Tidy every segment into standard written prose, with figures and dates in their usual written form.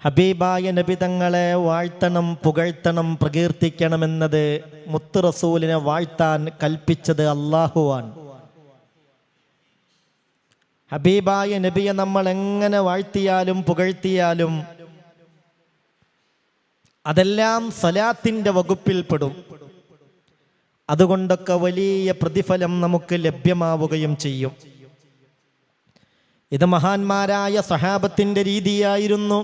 ഹബീബായ നബി തങ്ങളെ വാഴ്ത്തണം, പുകഴ്ത്തണം, പ്രകീർത്തിക്കണമെന്നത് മുത്ത് റസൂലിനെ വാഴ്ത്താൻ കൽപ്പിച്ചത് അല്ലാഹുവാണ്. ഹബീബായ നബിയെ നമ്മൾ എങ്ങനെ വാഴ്ത്തിയാലും പുകഴ്ത്തിയാലും അതെല്ലാം സലാത്തിന്റെ വകുപ്പിൽപ്പെടും. അതുകൊണ്ടൊക്കെ വലിയ പ്രതിഫലം നമുക്ക് ലഭ്യമാവുകയും ചെയ്യും. ഇത് മഹാന്മാരായ സഹാബത്തിന്റെ രീതിയായിരുന്നു.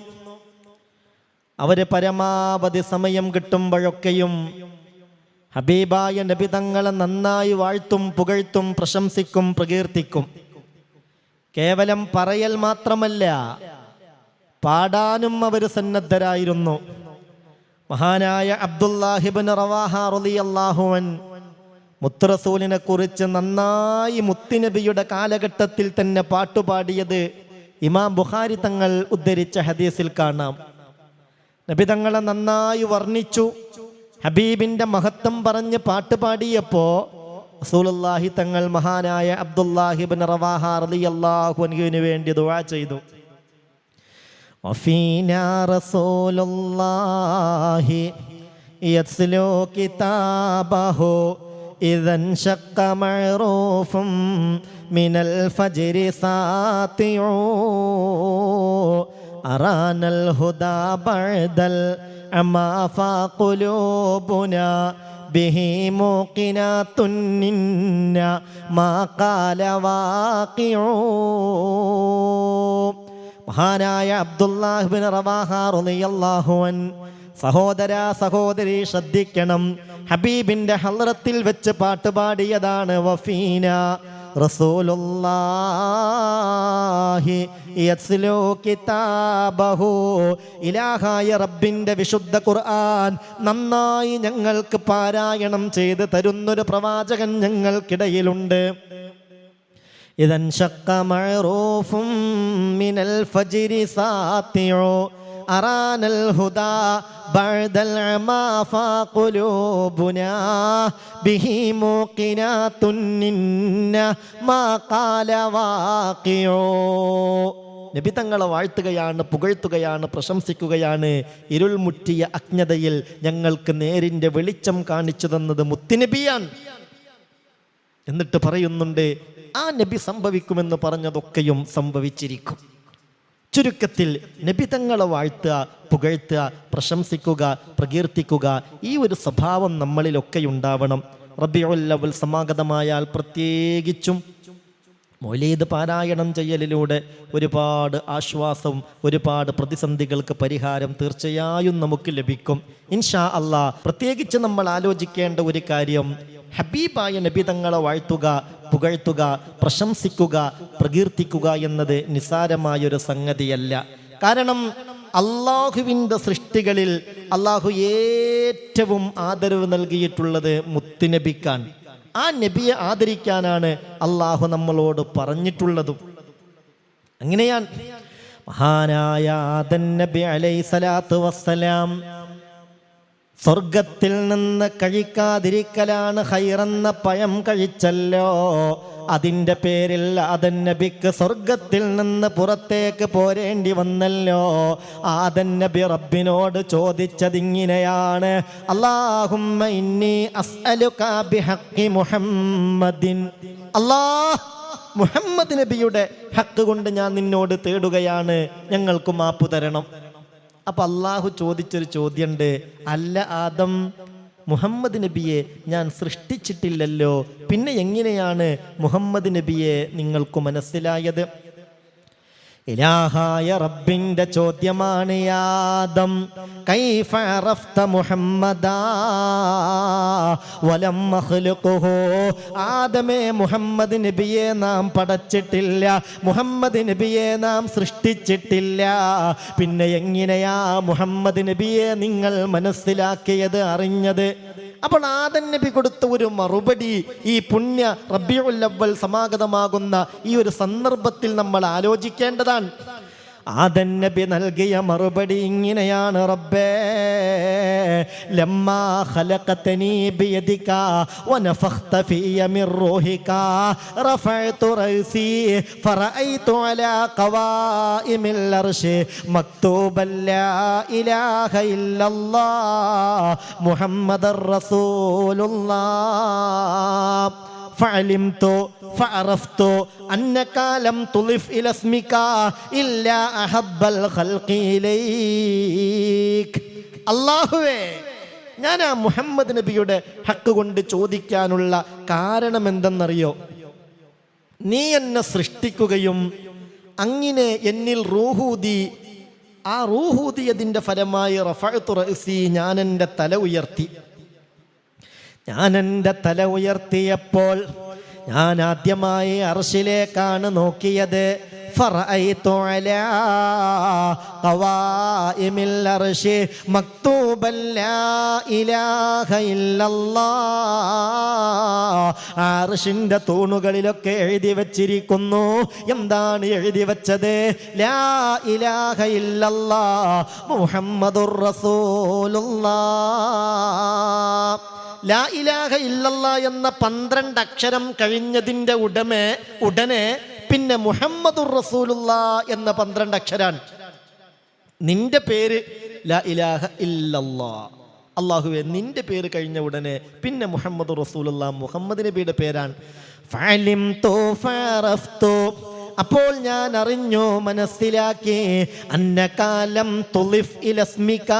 അവര് പരമാവധി സമയം കിട്ടുമ്പോഴൊക്കെയും ഹബീബായ നബി തങ്ങളെ നന്നായി വാഴ്ത്തും, പുകഴ്ത്തും, പ്രശംസിക്കും, പ്രകീർത്തിക്കും. കേവലം പറയൽ മാത്രമല്ല, പാടാനും അവർ സന്നദ്ധരായിരുന്നു. മഹാനായ അബ്ദുല്ലാഹി ഇബ്നു റവാഹ റളിയല്ലാഹു അൻഹു മുത്ത് റസൂലിനെ കുറിച്ച് നന്നായി മുത്തുനബിയുടെ കാലഘട്ടത്തിൽ തന്നെ പാട്ടുപാടിയത് ഇമാം ബുഖാരി തങ്ങൾ ഉദ്ധരിച്ച ഹദീസിൽ കാണാം. നബി തങ്ങളെ നന്നായി വർണ്ണിച്ചു. ഹബീബിന്റെ മഹത്വം പറഞ്ഞ് പാട്ടുപാടിയപ്പോ റസൂലുള്ളാഹി തങ്ങൾ മഹാനായ അബ്ദുല്ലാഹി ഇബ്നു റവാഹ റളിയല്ലാഹു അൻഹുവിന് വേണ്ടി ദുആ ചെയ്തു. വഫീനാ റസൂലുള്ളാഹി യത്ലു കിതാബഹു ഇദൻ ശഖ മഅറൂഫും മിനൽ ഫജ്രി സാതിഉ അറാനൽ ഹുദാ ബഅദൽ അമാ ഫഖുലൂബുനാ ബിഹി മുഖിനാതുൻ നിന്ന മാ ഖാല വാഖിഉ. മഹാനായ അബ്ദുല്ലാഹി ഇബ്നു റവാഹ റളിയല്ലാഹു അൻഹു, സഹോദര സഹോദരി ശ്രദ്ധിക്കണം, ഹബീബിന്റെ ഹളറത്തിൽ വെച്ച് പാട്ടുപാടിയതാണ് വഫീന റസൂലുള്ളാഹി യത്ലു കിതാബഹു. ഇലാഹായ റബ്ബിന്റെ വിശുദ്ധ ഖുർആൻ നന്നായി ഞങ്ങൾക്ക് പാരായണം ചെയ്ത് തരുന്നൊരു പ്രവാചകൻ ഞങ്ങൾക്കിടയിലുണ്ട്. ഇദൻ ശഖ മഅറൂഫും മിനൽ ഫജ്രി സാതിഉ അറാനൽ ഹുദാ ബഅദൽ അമാ ഫഖുലൂബുനാ ബിഹി മുഖിനാതുൻ നിന്ന മാ ഖാല വാഖിഉ. നബി തങ്ങളെ വാഴ്ത്തുകയാണ്, പുകഴ്ത്തുകയാണ്, പ്രശംസിക്കുകയാണ്. ഇരുൾ മുറ്റിയ അജ്ഞതയിൽ ഞങ്ങൾക്ക് നേരിന്റെ വെളിച്ചം കാണിച്ചു തന്നത് മുത്തുനബിയാണ്. എന്നിട്ട് പറയുന്നുണ്ട്, ആ നബി സംഭവിക്കുമെന്ന് പറഞ്ഞതൊക്കെയും സംഭവിച്ചിരിക്കും. ചുരുക്കത്തിൽ നബി തങ്ങളെ വാഴ്ത്തുക, പുകഴ്ത്തുക, പ്രശംസിക്കുക, പ്രകീർത്തിക്കുക, ഈ ഒരു സ്വഭാവം നമ്മളിലൊക്കെ ഉണ്ടാവണം. റബീഉൽ അവ്വൽ സമാഗതമായാൽ പ്രത്യേകിച്ചും മൗലീദ് പാരായണം ചെയ്യലിലൂടെ ഒരുപാട് ആശ്വാസവും ഒരുപാട് പ്രതിസന്ധികൾക്ക് പരിഹാരം തീർച്ചയായും നമുക്ക് ലഭിക്കും ഇൻഷാ അല്ലാഹ്. പ്രത്യേകിച്ച് നമ്മൾ ആലോചിക്കേണ്ട ഒരു കാര്യം, ഹബീബായ നബി തങ്ങളെ വാഴ്ത്തുക, പുകഴ്ത്തുക, പ്രശംസിക്കുക, പ്രകീർത്തിക്കുക എന്നത് നിസ്സാരമായൊരു സംഗതിയല്ല. കാരണം അള്ളാഹുവിൻ്റെ സൃഷ്ടികളിൽ അള്ളാഹു ഏറ്റവും ആദരവ് നൽകിയിട്ടുള്ളത് മുത്തുനബിക്കാണ്. ആ നബിയെ ആദരിക്കാനാണ് അള്ളാഹു നമ്മളോട് പറഞ്ഞിട്ടുള്ളതും. അങ്ങനെയാണ് മഹാനായ ആദം നബി അലൈഹിസ്സലാത്തു വസ്സലാം സ്വർഗത്തിൽ നിന്ന് കഴിക്കാതിരിക്കലാണ് ഖൈറെന്ന പഴം കഴിച്ചല്ലോ. അതിൻ്റെ പേരിൽ ആദം നബിക്ക് സ്വർഗത്തിൽ നിന്ന് പുറത്തേക്ക് പോരേണ്ടി വന്നല്ലോ. ആദം നബി റബ്ബിനോട് ചോദിച്ചതിങ്ങനെയാണ്, അല്ലാഹുമ്മ ഇന്നി അസ്അലുക ബിഹഖി മുഹമ്മദിൻ. അല്ലാഹ്, മുഹമ്മദ് നബിയുടെ ഹക്ക് കൊണ്ട് ഞാൻ നിന്നോട് തേടുകയാണ്, ഞങ്ങൾക്ക് മാപ്പ് തരണം. അപ്പൊ അള്ളാഹു ചോദിച്ചൊരു ചോദ്യമുണ്ട്, അല്ല ആദം, മുഹമ്മദ് നബിയെ ഞാൻ സൃഷ്ടിച്ചിട്ടില്ലല്ലോ, പിന്നെ എങ്ങനെയാണ് മുഹമ്മദ് നബിയെ നിങ്ങൾക്ക് മനസ്സിലായത്? ഇലാഹായ റബ്ബിന്റെ ചോദ്യമാണ്, ആദം കൈഫ അറഫ്ത മുഹമ്മദാ വലം മഖ്ലുഖുഹു. ആദമേ, മുഹമ്മദ് നബിയെ നാം പടച്ചിട്ടില്ല, മുഹമ്മദ് നബിയെ നാം സൃഷ്ടിച്ചിട്ടില്ല, പിന്നെ എങ്ങനെയാ മുഹമ്മദ് നബിയെ നിങ്ങൾ മനസ്സിലാക്കിയത്, അറിഞ്ഞത്? അപ്പോൾ ആദം നബി കൊടുത്ത ഒരു മറുപടി ഈ പുണ്യ റബീഉൽ അവ്വൽ സമാഗതമാകുന്ന ഈ ഒരു സന്ദർഭത്തിൽ നമ്മൾ ആലോചിക്കേണ്ടതാണ്. ആദം നബി നൽകിയ മറുപടി ഇങ്ങനെയാണ്: റബ്ബേ, ലമ്മാ ഖലഖതനീ ബിയദിക വനഫഖത ഫിയ മിർ റൂഹിക റഫഅതു റഅസി ഫറഅയ്തു അലാ ഖവാഇമിൽ അർശി മക്തൂബൻ ലാ ഇലാഹ ഇല്ലല്ലാഹ് മുഹമ്മദർ റസൂലുള്ളാഹ് ഫഅലിംതു ഫഅറഫ്തു അന്നക ലം തുളിഫ് ഇലാ ഇസ്മിക ഇല്ലാ അഹബ്ബൽ ഖൽഖി ഇലൈക്. അല്ലാഹുവേ, ഞാൻ ആ മുഹമ്മദ് നബിയുടെ ഹക്ക് കൊണ്ട് ചോദിക്കാനുള്ള കാരണം എന്തെന്നറിയോ? നീ എന്നെ സൃഷ്ടിക്കുകയും അങ്ങനെ എന്നിൽ റൂഹൂദി, ആ റൂഹൂദിയതിൻ്റെ ഫലമായി റഫഅതു റഅസി, ഞാൻ എൻ്റെ തല ഉയർത്തി. ഞാൻ എൻ്റെ തല ഉയർത്തിയപ്പോൾ ഞാൻ ആദ്യമായി അർശിലേക്കാണ് നോക്കിയത്. ഫറഅയ്തു അലാ ഖവാഇമിൽ അർശി മക്തൂബൻ ലാ ഇലാഹ ഇല്ലല്ലാഹ്. അർശിന്റെ തൂണുകളിലൊക്കെ എഴുതി വച്ചിരിക്കുന്നു. എന്താണ് എഴുതി വച്ചത്? ലാ ഇലാഹ ഇല്ലല്ലാഹ് മുഹമ്മദുർ റസൂലുള്ളാഹ്. ലാ ഇലാഹ ഇല്ലല്ലാ എന്ന 12 അക്ഷരം കഴിഞ്ഞതിൻ്റെ ഉടനെ പിന്നെ മുഹമ്മദുർ റസൂലുള്ളാഹ് എന്ന 12 അക്ഷരാണ്. നിന്റെ പേര് ലാ ഇലാഹ ഇല്ലല്ലാഹ്. അല്ലാഹുവേ, നിന്റെ പേര് കഴിഞ്ഞ ഉടനെ പിന്നെ മുഹമ്മദുർ റസൂലുള്ളാഹ്, മുഹമ്മദ് നബിയുടെ പേരാണ്. ഫഅലിംതു ഫഅറഫ്തു, അപ്പോൾ ഞാൻ അറിഞ്ഞു, മനസ്സിലാക്കി. അന്നക ലം തുളിഫ് ഇലാ ഇസ്മിക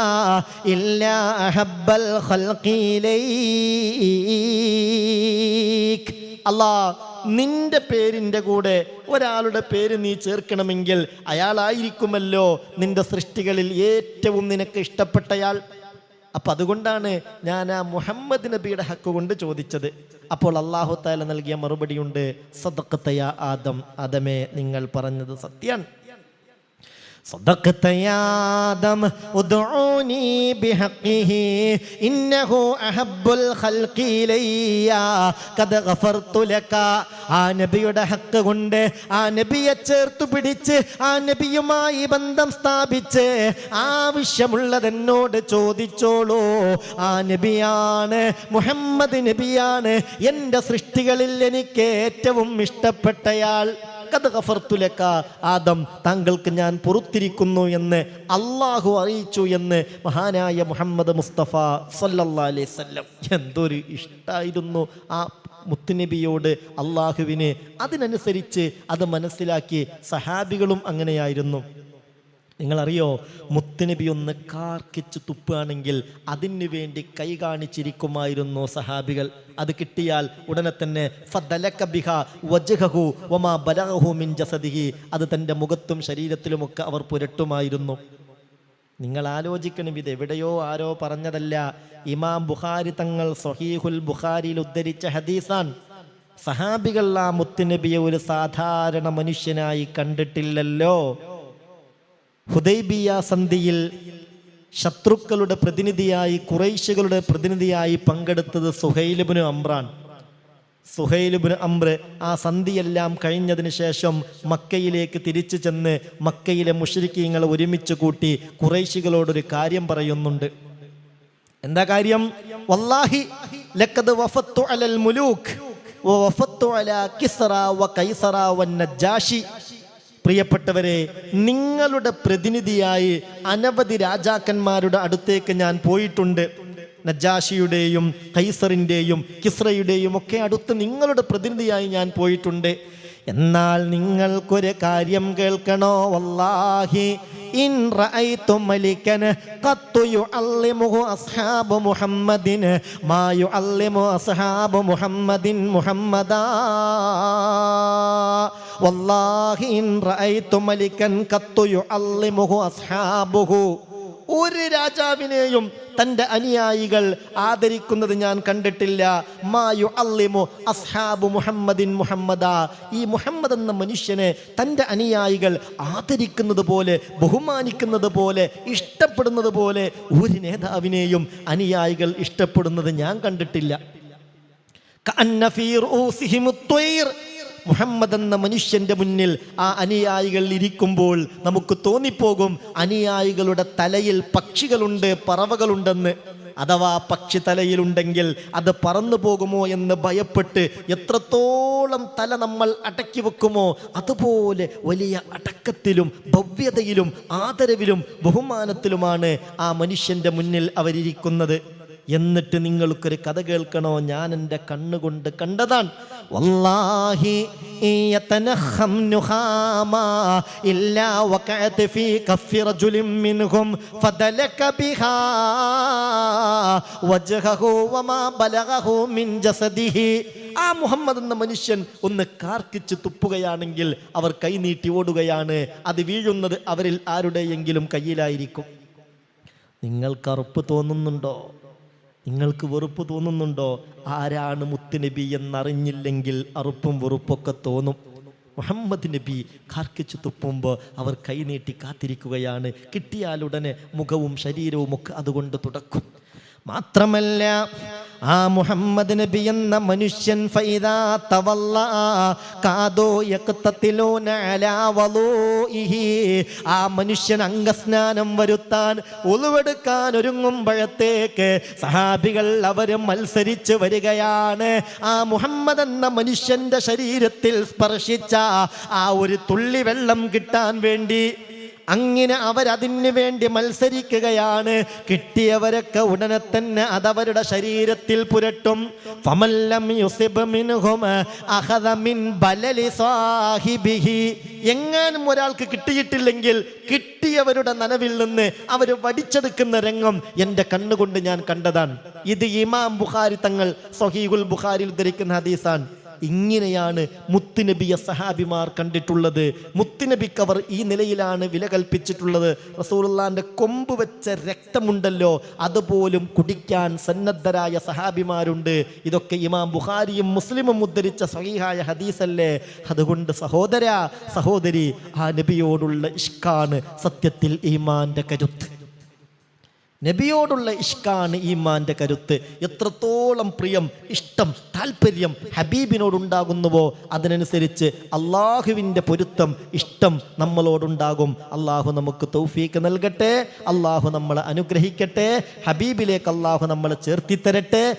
ഇല്ലാ അഹബ്ബൽ ഖൽഖി ഇലൈക്. അല്ലാഹ്, നിന്റെ പേരിൻ്റെ കൂടെ ഒരാളുടെ പേര് നീ ചേർക്കണമെങ്കിൽ അയാളായിരിക്കുമല്ലോ നിന്റെ സൃഷ്ടികളിൽ ഏറ്റവും നിനക്ക് ഇഷ്ടപ്പെട്ടയാൾ. അപ്പം അതുകൊണ്ടാണ് ഞാൻ ആ മുഹമ്മദ് നബിയുടെ ഹക്ക് കൊണ്ട് ചോദിച്ചത്. അപ്പോൾ അല്ലാഹു തആല നൽകിയ മറുപടിയുണ്ട്: സദഖത യാ ആദം, ആദമേ, നിങ്ങൾ പറഞ്ഞത് സത്യാണ്. صدقت يا آدم ادعوني بحقه إنه أحب الخلق إلي قد غفرت لك. ആ നബിയുടെ ഹക്ക് കൊണ്ട് ആ നബിയെ ചേർത്തു പിടിച്ച് ആ നബിയുമായി ബന്ധം സ്ഥാപിച്ച് ആവശ്യമുള്ളതെന്നോട് ചോദിച്ചോളൂ. ആ നബിയാണ്, മുഹമ്മദ് നബിയാണ് എൻ്റെ സൃഷ്ടികളിൽ എനിക്ക് ഏറ്റവും ഇഷ്ടപ്പെട്ടയാൾ. ആദം, താങ്കൾക്ക് ഞാൻ പൊറുത്തിരിക്കുന്നു എന്ന് അള്ളാഹു അറിയിച്ചു എന്ന് മഹാനായ മുഹമ്മദ് മുസ്തഫ സല്ലല്ലാഹു അലൈഹി വസല്ലം. എന്തൊരു ഇഷ്ടായിരുന്നു ആ മുത്തുനബിയോട് അള്ളാഹുവിന്. അതിനനുസരിച്ച് അത് മനസ്സിലാക്കി സഹാബികളും അങ്ങനെയായിരുന്നു. നിങ്ങളറിയോ, മുത്തുനബി ഒന്ന് കാർക്കിച്ച് തുപ്പുകയാണെങ്കിൽ അതിനു വേണ്ടി കൈ കാണിച്ചിരിക്കുമായിരുന്നു സഹാബികൾ. അത് കിട്ടിയാൽ ഉടനെ തന്നെ ഫദലക ബിഹാ വജ്ഹഹു വമാ ബലഗഹു മിൻ ജസദിഹി, അത് തൻ്റെ മുഖത്തും ശരീരത്തിലുമൊക്കെ അവർ പുരട്ടുമായിരുന്നു. നിങ്ങൾ ആലോചിക്കണം, ഇത് എവിടെയോ ആരോ പറഞ്ഞതല്ല. ഇമാം ബുഖാരി തങ്ങൾ സ്വഹീഹുൽ ബുഖാരിയിൽ ഉദ്ധരിച്ച ഹദീസാൻ. സഹാബികൾ ആ മുത്തുനബിയെ ഒരു സാധാരണ മനുഷ്യനായി കണ്ടിട്ടില്ലല്ലോ. ഹുദൈബിയ സന്ധിയിൽ ശത്രുക്കളുടെ പ്രതിനിധിയായി, ഖുറൈശികളുടെ പ്രതിനിധിയായി പങ്കെടുത്തത് സുഹൈൽ ഇബ്നു അംറാൻ. സുഹൈൽ ഇബ്നു അംർ ആ സന്ധിയെല്ലാം കഴിഞ്ഞതിന് ശേഷം മക്കയിലേക്ക് തിരിച്ചു ചെന്ന് മക്കയിലെ മുശ്രിക്കീങ്ങളെ ഒരുമിച്ച് കൂട്ടി ഖുറൈശികളോടൊരു കാര്യം പറയുന്നുണ്ട്. എന്താ കാര്യം? വല്ലാഹി ലഖദ് വഫത്തു അലൽ മുലൂക് വഫത്തു അലാ കിസ്റ വ കൈസറ വൻ നജാഷി. പ്രിയപ്പെട്ടവരെ, നിങ്ങളുടെ പ്രതിനിധിയായി അനവധി രാജാക്കന്മാരുടെ അടുത്തേക്ക് ഞാൻ പോയിട്ടുണ്ട്. നജാഷിയുടെയും കൈസറിൻ്റെയും കിസ്രയുടെയും ഒക്കെ അടുത്ത് നിങ്ങളുടെ പ്രതിനിധിയായി ഞാൻ പോയിട്ടുണ്ട്. എന്നാൽ നിങ്ങൾക്കൊരു കാര്യം കേൾക്കണോ? വല്ലാഹി ഇൻ റഅയ്തു മലികൻ ഖത്തു യുഅല്ലിമുഹു അസ്ഹാബു മുഹമ്മദിൻ മാ യുഅല്ലിമു അസ്ഹാബു മുഹമ്മദിൻ മുഹമ്മദാ. വല്ലാഹി ഇൻ റഅയ്തു മലികൻ ഖത്തു യുഅല്ലിമുഹു അസ്ഹാബുഹു. ഒരു രാജാവിനെയും തൻ്റെ അനുയായികൾ ആദരിക്കുന്നത് ഞാൻ കണ്ടിട്ടില്ല. മാ യുഅല്ലിമു അസ്ഹാബു മുഹമ്മദിൻ മുഹമ്മദാ. ഈ മുഹമ്മദ് എന്ന മനുഷ്യനെ തൻ്റെ അനുയായികൾ ആദരിക്കുന്നത് പോലെ, ബഹുമാനിക്കുന്നത് പോലെ, ഇഷ്ടപ്പെടുന്നത് പോലെ ഒരു നേതാവിനെയും അനുയായികൾ ഇഷ്ടപ്പെടുന്നത് ഞാൻ കണ്ടിട്ടില്ല. കഅന്ന ഫീ റൂസിഹിമു ത്വയ്ർ. മുഹമ്മദ് എന്ന മനുഷ്യന്റെ മുന്നിൽ ആ അനുയായികൾ ഇരിക്കുമ്പോൾ നമുക്ക് തോന്നിപ്പോകും അനുയായികളുടെ തലയിൽ പക്ഷികളുണ്ട്, പറവകളുണ്ടെന്ന്. അഥവാ പക്ഷി തലയിലുണ്ടെങ്കിൽ അത് പറന്നു പോകുമോ എന്ന് ഭയപ്പെട്ട് എത്രത്തോളം തല നമ്മൾ അടക്കി വെക്കുമോ അതുപോലെ വലിയ അടക്കത്തിലും ഭവ്യതയിലും ആദരവിലും ബഹുമാനത്തിലുമാണ് ആ മനുഷ്യന്റെ മുന്നിൽ അവരിയ്ക്കുന്നത്. എന്നിട്ട് നിങ്ങൾക്കൊരു കഥ കേൾക്കണോ? ഞാൻ എൻ്റെ കണ്ണുകൊണ്ട് കണ്ടതാണ്. വല്ലാഹി യതനഖം നുഹാമാ ഇല്ലാ വഖഅത ഫീ കഫി റജുലിൻ മിൻഹും ഫദലക ബിഹാ വജ്ഹഹു വമാ ബലഗഹു മിൻ ജസദിഹി. ആ മുഹമ്മദ് എന്ന മനുഷ്യൻ ഒന്ന് കാർക്കിച്ച് തുപ്പുകയാണെങ്കിൽ അവർ കൈനീട്ടി ഓടുകയാണ്. അത് വീഴുന്നത് അവരിൽ ആരുടെയെങ്കിലും കയ്യിലായിരിക്കും. നിങ്ങൾക്ക് അറുപ്പ് തോന്നുന്നുണ്ടോ? നിങ്ങൾക്ക് വെറുപ്പ് തോന്നുന്നുണ്ടോ? ആരാണ് മുത്തുനബി എന്നറിഞ്ഞില്ലെങ്കിൽ അറുപ്പും വെറുപ്പൊക്കെ തോന്നും. മുഹമ്മദ് നബി കാർക്കിച്ചു തുപ്പുമ്പോൾ അവർ കൈനീട്ടി കാത്തിരിക്കുകയാണ്. കിട്ടിയാലുടനെ മുഖവും ശരീരവും ഒക്കെ അതുകൊണ്ട് തുടക്കും. മാത്രമല്ല ആ മുഹമ്മദ് നബി എന്ന മനുഷ്യൻ ഫൈദാ തവല്ലാ കാദോ യഖ്തതിലൂന അലാ വളൂഇഹി. ആ മനുഷ്യൻ അംഗസ്നാനം വരുത്താൻ ഉളുവെടുക്കാൻ ഒരുങ്ങുമ്പോഴത്തേക്ക് സഹാബികൾ അവർ മത്സരിച്ച് വരികയാണ്. ആ മുഹമ്മദ് എന്ന മനുഷ്യന്റെ ശരീരത്തിൽ സ്പർശിച്ച ആ ഒരു തുള്ളി വെള്ളം കിട്ടാൻ വേണ്ടി അങ്ങനെ അവരതിന് വേണ്ടി മത്സരിക്കുകയാണ്. കിട്ടിയവരൊക്കെ ഉടനെ തന്നെ അതവരുടെ ശരീരത്തിൽ പുരട്ടും. ഫമല്ലം യുസിബ് മിൻഹും അഖദ മിൻ ബലലി സാഹിബിഹി. എങ്ങാനും ഒരാൾക്ക് കിട്ടിയിട്ടില്ലെങ്കിൽ കിട്ടിയവരുടെ നനവിൽ നിന്ന് അവർ വടിച്ചെടുക്കുന്ന രംഗം എൻ്റെ കണ്ണുകൊണ്ട് ഞാൻ കണ്ടതാണ്. ഇത് ഇമാം ബുഖാരി തങ്ങൾ സ്വഹീഹുൽ ബുഖാരിയിൽ ഉദ്ധരിക്കുന്ന ഹദീസാണ്. ഇങ്ങനെയാണ് മുത്തുനബിയെ സഹാബിമാർ കണ്ടിട്ടുള്ളത്. മുത്തുനബിക്ക് അവർ ഈ നിലയിലാണ് വില കൽപ്പിച്ചിട്ടുള്ളത്. റസൂലുള്ളാന്റെ കൊമ്പ് വെച്ച രക്തമുണ്ടല്ലോ അതുപോലും കുടിക്കാൻ സന്നദ്ധരായ സഹാബിമാരുണ്ട്. ഇതൊക്കെ ഇമാം ബുഖാരിയും മുസ്ലിമും ഉദ്ധരിച്ച സഹീഹായ ഹദീസല്ലേ. അതുകൊണ്ട് സഹോദരാ സഹോദരി, ആ നബിയോടുള്ള ഇഷ്കാണ് സത്യത്തിൽ ഈമാന്റെ കരുത്ത്. നബിയോടുള്ള ഇഷ്കാണ് ഈമാന്റെ കരുത്ത്. എത്രത്തോളം പ്രിയം, ഇഷ്ടം, താല്പര്യം ഹബീബിനോടുണ്ടാകുന്നുവോ അതിനനുസരിച്ച് അള്ളാഹുവിൻ്റെ പൊരുത്തം, ഇഷ്ടം നമ്മളോടുണ്ടാകും. അള്ളാഹു നമുക്ക് തൗഫീക്ക് നൽകട്ടെ. അള്ളാഹു നമ്മളെ അനുഗ്രഹിക്കട്ടെ. ഹബീബിലേക്ക് അള്ളാഹു നമ്മളെ ചേർത്തിത്തരട്ടെ.